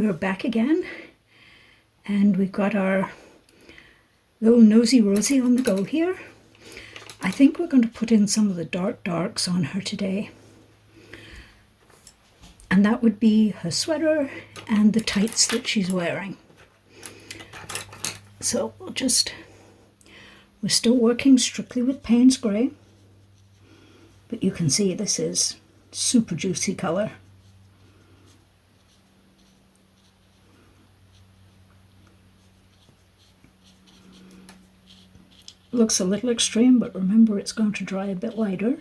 we're back again, and we've got our little Nosy Rosie on the go here. I think we're going to put in some of the darks on her today. And that would be her sweater and the tights that she's wearing. So we're still working strictly with Payne's Grey, but you can see this is super juicy color. Looks a little extreme, but remember it's going to dry a bit lighter.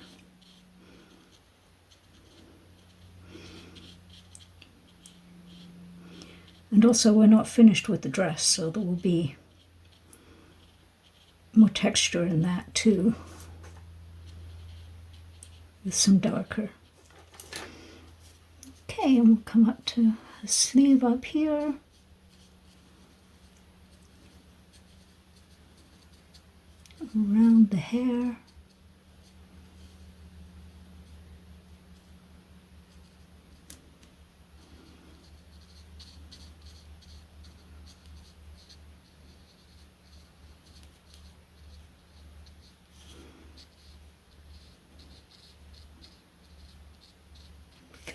And also we're not finished with the dress, so there will be more texture in that too, with some darker. Okay, and we'll come up to a sleeve up here. Around the hair.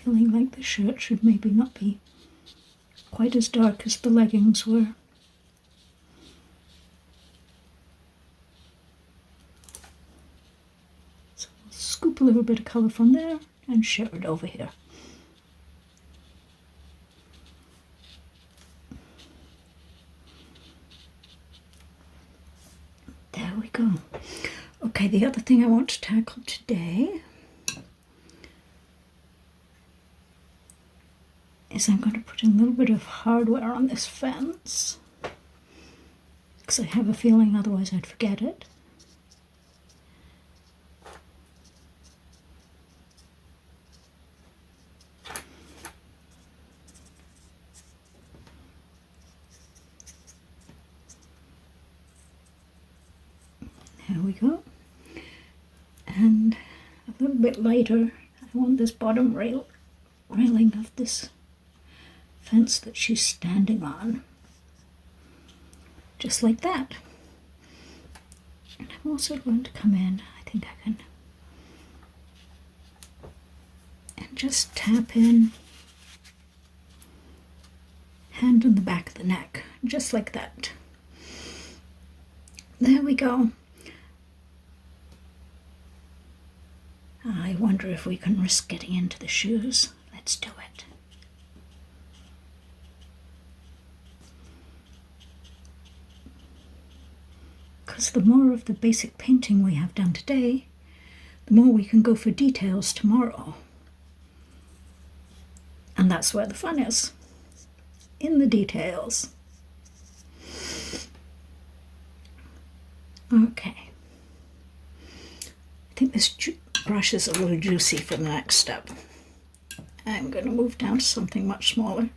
Feeling like the shirt should maybe not be quite as dark as the leggings were. So we'll scoop a little bit of colour from there and share it over here. There we go. Okay, the other thing I want to tackle today is I'm going to put in a little bit of hardware on this fence, because I have a feeling otherwise I'd forget it. There we go. And a little bit lighter, I want this bottom railing of this fence that she's standing on, just like that. And I'm also going to come in, I think I can, and just tap in, hand on the back of the neck, just like that. There we go. I wonder if we can risk getting into the shoes. Let's do it. Because the more of the basic painting we have done today, the more we can go for details tomorrow. And that's where the fun is, in the details. Okay. I think this brush is a little juicy for the next step. I'm going to move down to something much smaller.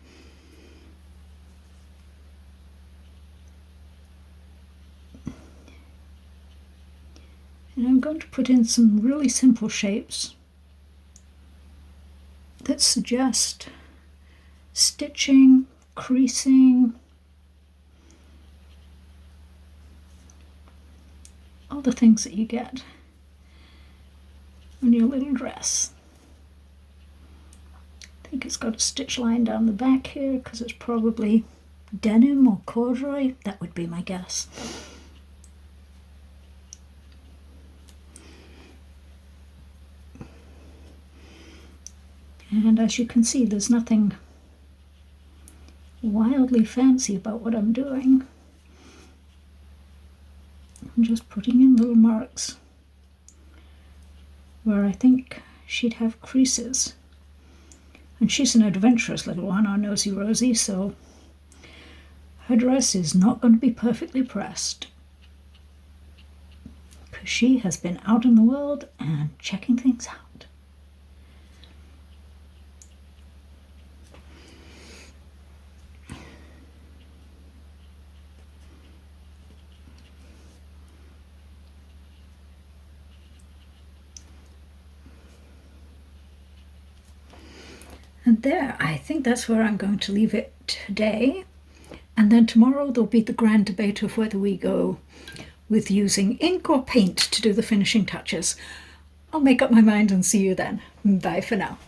And I'm going to put in some really simple shapes that suggest stitching, creasing, all the things that you get on your little dress. I think it's got a stitch line down the back here because it's probably denim or corduroy. That would be my guess. And as you can see, there's nothing wildly fancy about what I'm doing. I'm just putting in little marks where I think she'd have creases. And she's an adventurous little one, our Nosy Rosie, so her dress is not going to be perfectly pressed, because she has been out in the world and checking things out. And there, I think that's where I'm going to leave it today. And then tomorrow there'll be the grand debate of whether we go with using ink or paint to do the finishing touches. I'll make up my mind and see you then. Bye for now.